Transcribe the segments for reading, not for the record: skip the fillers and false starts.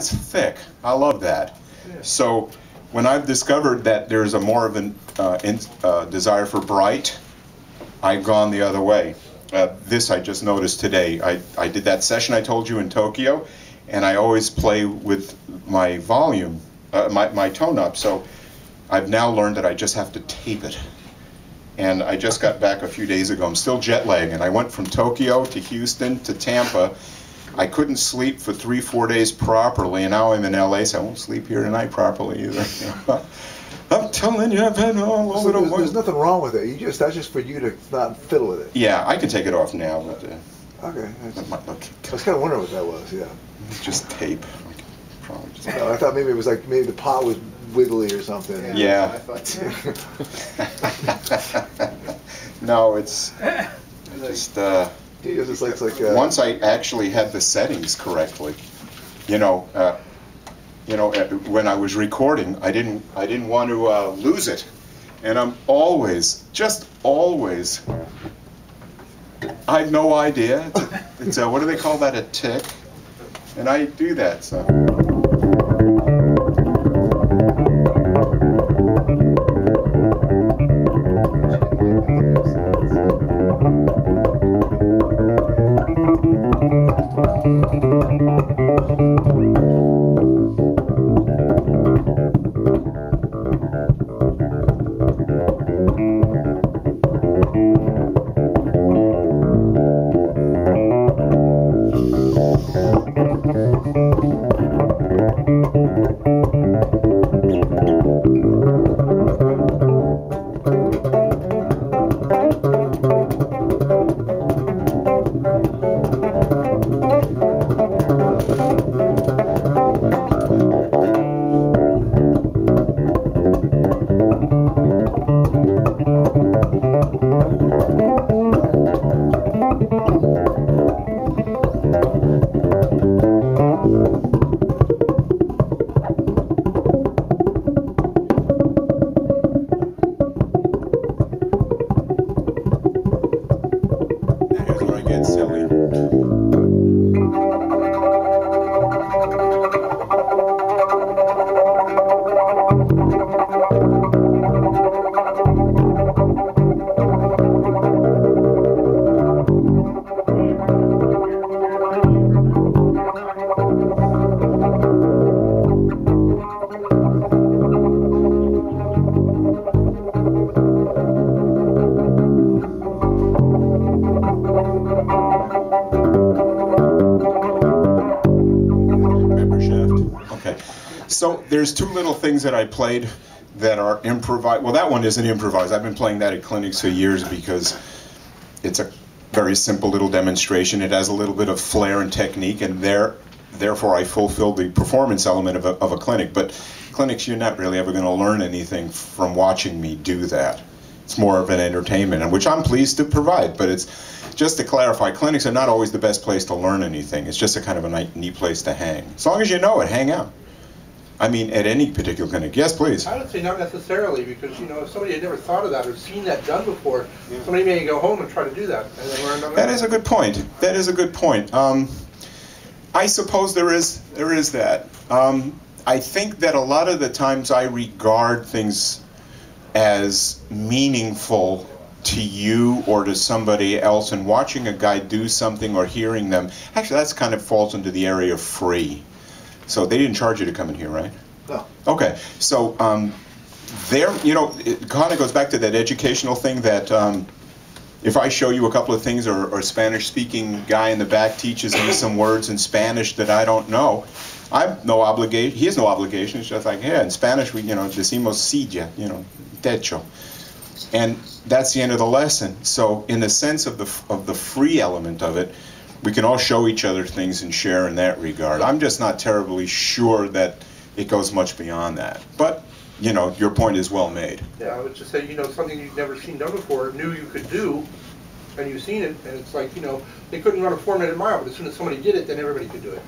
that's thick. I love that. So when I've discovered that there's a more of a desire for bright, I've gone the other way. This I just noticed today. I did that session I told you in Tokyo, and I always play with my volume, my tone up. So I've now learned that I just have to tape it. And I just got back a few days ago. I'm still jet lagged, and I went from Tokyo to Houston to Tampa. I couldn't sleep for 3-4 days properly, and now I'm in LA, so I won't sleep here tonight properly either. I'm telling you, I've been all over the world. There's nothing wrong with it. That's just for you to not fiddle with it. Yeah, I can take it off now, but okay. That might look. I was kind of wondering what that was. Yeah. It's just tape. Probably just I thought maybe it was like maybe the pot was wiggly or something. Yeah. No, it's just. It's like once I actually had the settings correctly, when I was recording, I didn't want to lose it, and I'm always, I have no idea. It's a, what do they call that? A tick, and I do that. So. So there's two little things that I played that are improvised. Well, that one isn't improvised. I've been playing that at clinics for years because it's a very simple little demonstration. It has a little bit of flair and technique, and therefore I fulfill the performance element of a clinic. But clinics, you're not really ever going to learn anything from watching me do that. It's more of an entertainment, and which I'm pleased to provide. But it's just to clarify, clinics are not always the best place to learn anything. It's just a kind of a neat place to hang. As long as you know it, hang out. I mean, at any particular clinic. Yes, please. I would say not necessarily, because if somebody had never thought of that or seen that done before, somebody may go home and try to do that and then learn on that. That is a good point. That is a good point. I suppose there is that. I think that a lot of the times I regard things as meaningful to you or to somebody else, and watching a guy do something or hearing them, actually that's kind of falls into the area of free. So they didn't charge you to come in here, right? No. Okay, so it kind of goes back to that educational thing that if I show you a couple of things, or a Spanish-speaking guy in the back teaches me some words in Spanish that I don't know, I have no obligation. He has no obligation. It's just like, yeah, in Spanish we, decimos silla, techo, and that's the end of the lesson. So in the sense of the free element of it, we can all show each other things and share in that regard. I'm just not terribly sure that it goes much beyond that. But, your point is well made. Yeah, I would just say, something you've never seen done before, knew you could do, and you've seen it, and it's like, they couldn't run a 4-minute mile, but as soon as somebody did it, then everybody could do it.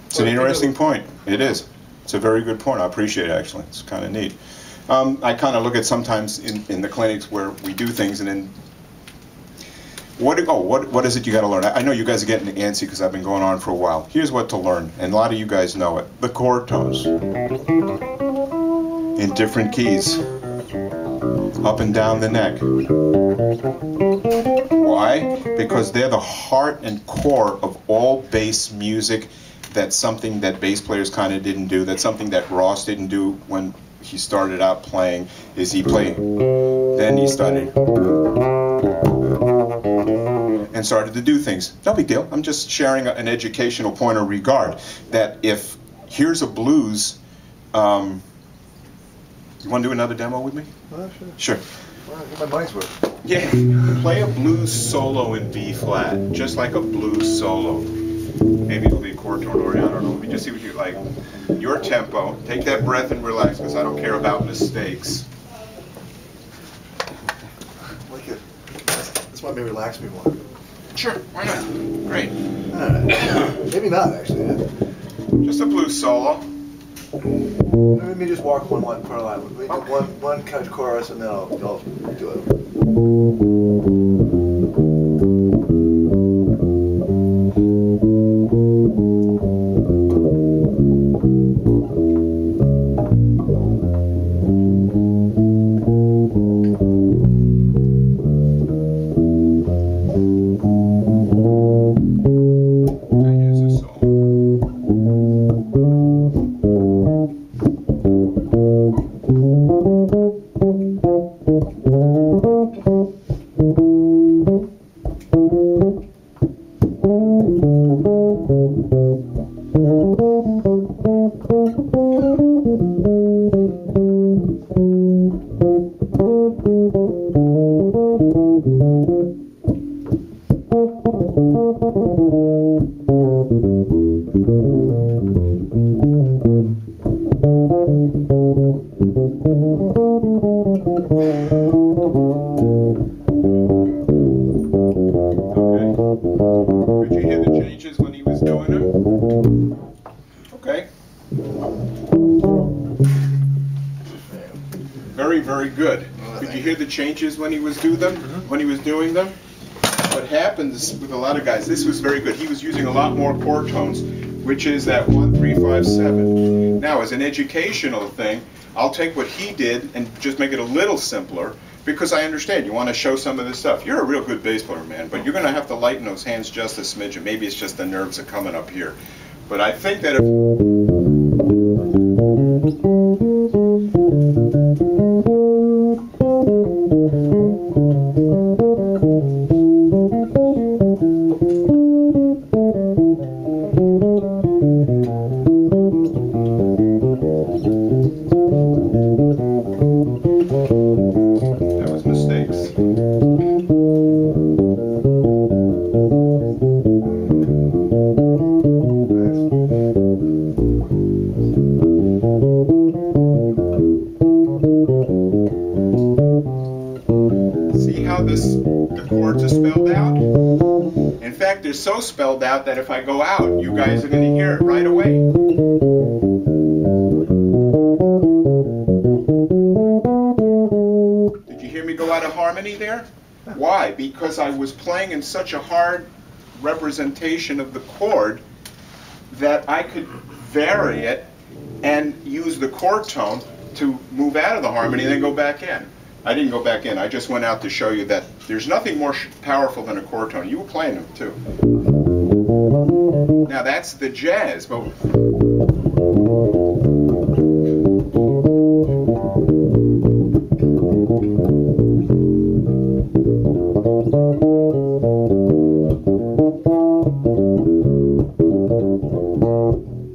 It's an interesting point. It is. It's a very good point. I appreciate it, actually. It's kind of neat. I kind of look at sometimes in the clinics where we do things, and then What is it you got to learn? I know you guys are getting antsy because I've been going on for a while. Here's what to learn, and a lot of you guys know it. The chord tones. In different keys. Up and down the neck. Why? Because they're the heart and core of all bass music. That's something that bass players kind of didn't do. That's something that Ross didn't do when he started out playing, is he played. Then he started and started to do things. No big deal. I'm just sharing an educational point of regard. That if here's a blues, you want to do another demo with me? Sure. Sure. Well, I get my money's worth. Yeah. Play a blues solo in B flat, just like a blues solo. Maybe it'll be a chord tone, or I don't know. Let me just see what you like. Your tempo. Take that breath and relax, because I don't care about mistakes. Like it. This might relax me more. Sure. Why not? Great. Maybe not, actually. Yeah. Just a blues solo. Let me just walk one per line. We do one cut chorus, and then I'll do it. Could you hear the changes when he was doing them? Okay. Very, very good. Could you hear the changes when he was doing them? What happens with a lot of guys, this was very good. He was using a lot more chord tones, which is that 1, 3, 5, 7. Now, as an educational thing, I'll take what he did and just make it a little simpler, because I understand you want to show some of this stuff. You're a real good bass player, man, but you're going to have to lighten those hands just a smidgen. Maybe it's just the nerves are coming up here. But I think that if the chords are spelled out. In fact, they're so spelled out that if I go out, you guys are going to hear it right away. Did you hear me go out of harmony there? Why? Because I was playing in such a hard representation of the chord that I could vary it and use the chord tone to move out of the harmony and then go back in. I didn't go back in. I just went out to show you that there's nothing more powerful than a chord tone. You were playing them too. Now that's the jazz, but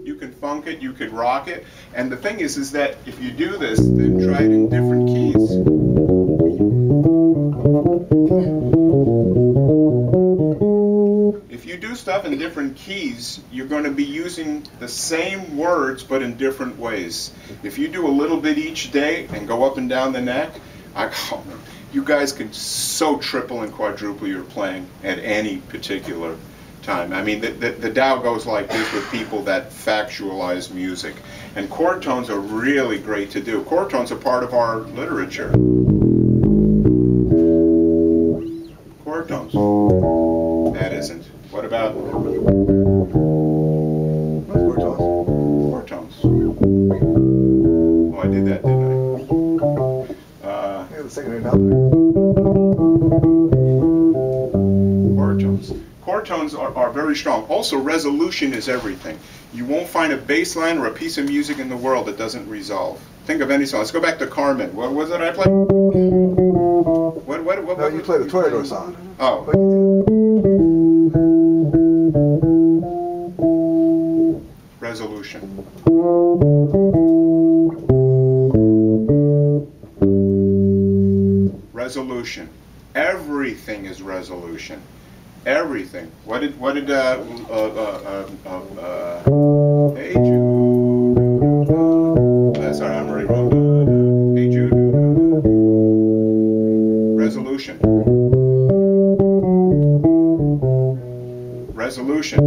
you can funk it, you could rock it, and the thing is that if you do this, then try it in different keys. If you do stuff in different keys, you're going to be using the same words but in different ways. If you do a little bit each day and go up and down the neck, you guys can so triple and quadruple your playing at any particular time. I mean, the Tao goes like this with people that factualize music. And chord tones are really great to do. Chord tones are part of our literature. Chord tones. isn't. What about four tones? Oh, I did that, didn't I? Yeah, the second rate Chord tones. Chord tones are very strong. Also, resolution is everything. You won't find a bass line or a piece of music in the world that doesn't resolve. Think of any song. Let's go back to Carmen. What was it I played? No, you play the Toreador song. Oh. Resolution. Resolution. Everything is resolution. Everything. What did hey Jude. Sorry, I'm already wrong. Hey Jude. Resolution. Resolution.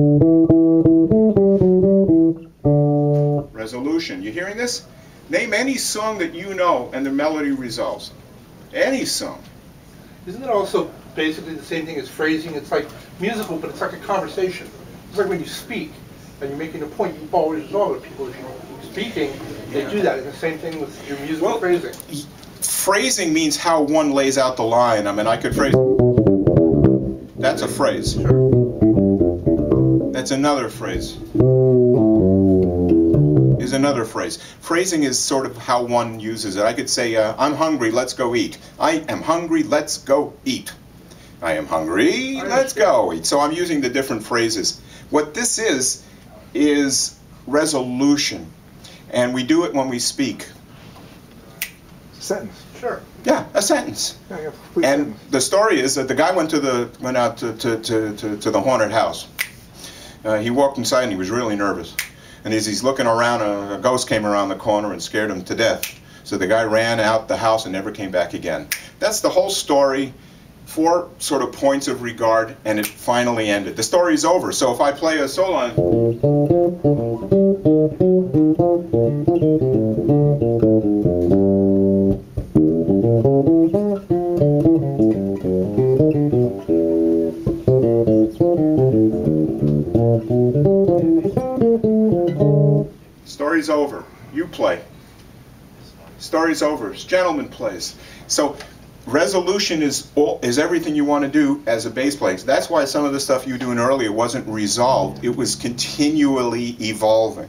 Resolution. You hearing this? Name any song that you know and the melody resolves. Any song. Isn't it also basically the same thing as phrasing? It's like musical, but it's like a conversation. It's like when you speak and you're making a point, you always resolve it. People, if you're speaking, they do that. It's the same thing with your musical phrasing. Phrasing means how one lays out the line. I mean, I could phrase. That's a phrase. Sure. That's another phrase. Is another phrase. Phrasing is sort of how one uses it. I could say, I'm hungry, let's go eat. I am hungry, let's go eat. I am hungry, let's go eat. So I'm using the different phrases. What this is resolution. And we do it when we speak. Sentence. Sure. Yeah, a sentence. Yeah, And the story is that the guy went out to the haunted house. He walked inside and he was really nervous. And as he's looking around, a ghost came around the corner and scared him to death. So the guy ran out the house and never came back again. That's the whole story. 4 sort of points of regard, and it finally ended. The story's over. So if I play a solo, story's over. You play. Story's over. Gentleman plays. So resolution is everything you want to do as a bass player. That's why some of the stuff you were doing earlier wasn't resolved. It was continually evolving.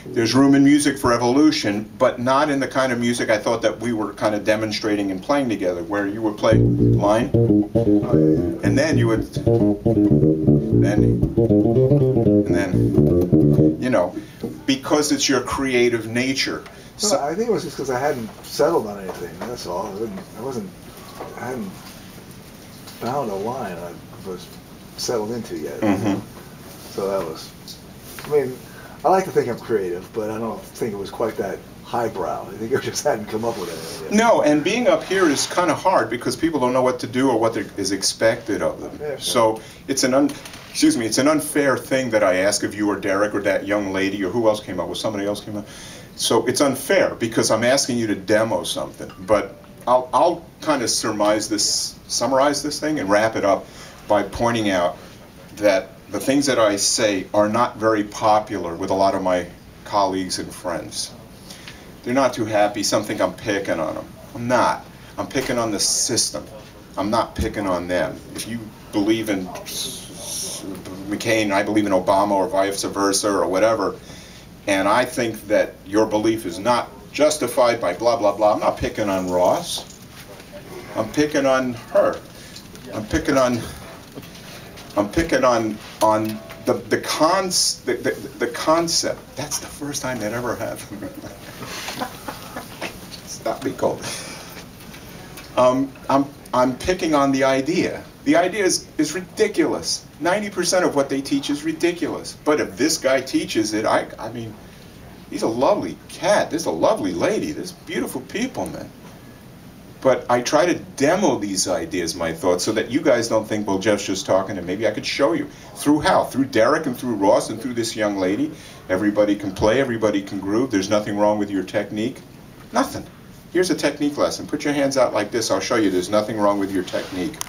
There's room in music for evolution, but not in the kind of music I thought that we were kind of demonstrating and playing together, where you would play line, and then you would, and then, you know, because it's your creative nature. So, I think it was just because I hadn't settled on anything. That's all. I hadn't found a line I was settled into yet. Mm-hmm. So that was. I mean, I like to think I'm creative, but I don't think it was quite that highbrow. I think I just hadn't come up with anything yet. No, and being up here is kind of hard because people don't know what to do or what is expected of them. Yeah, sure. So it's an unfair thing that I ask of you or Derek or that young lady or who else came up with somebody else came up. So it's unfair because I'm asking you to demo something, but I'll kind of summarize this thing and wrap it up by pointing out that the things that I say are not very popular with a lot of my colleagues and friends. They're not too happy. Some think I'm picking on them. I'm not. I'm picking on the system. I'm not picking on them. If you believe in McCain, I believe in Obama, or vice versa, or whatever, and I think that your belief is not justified by blah, blah, blah, I'm not picking on Ross. I'm picking on her. I'm picking on the concept. That's the first time that ever happened. Stop me cold. I'm picking on the idea. The idea is ridiculous. 90% of what they teach is ridiculous. But if this guy teaches it, I mean, he's a lovely cat. This is a lovely lady. There's beautiful people, man. But I try to demo these ideas, my thoughts, so that you guys don't think, well, Jeff's just talking, and maybe I could show you. Through how? Through Derek and through Ross and through this young lady. Everybody can play, everybody can groove. There's nothing wrong with your technique. Nothing. Here's a technique lesson. Put your hands out like this. I'll show you there's nothing wrong with your technique.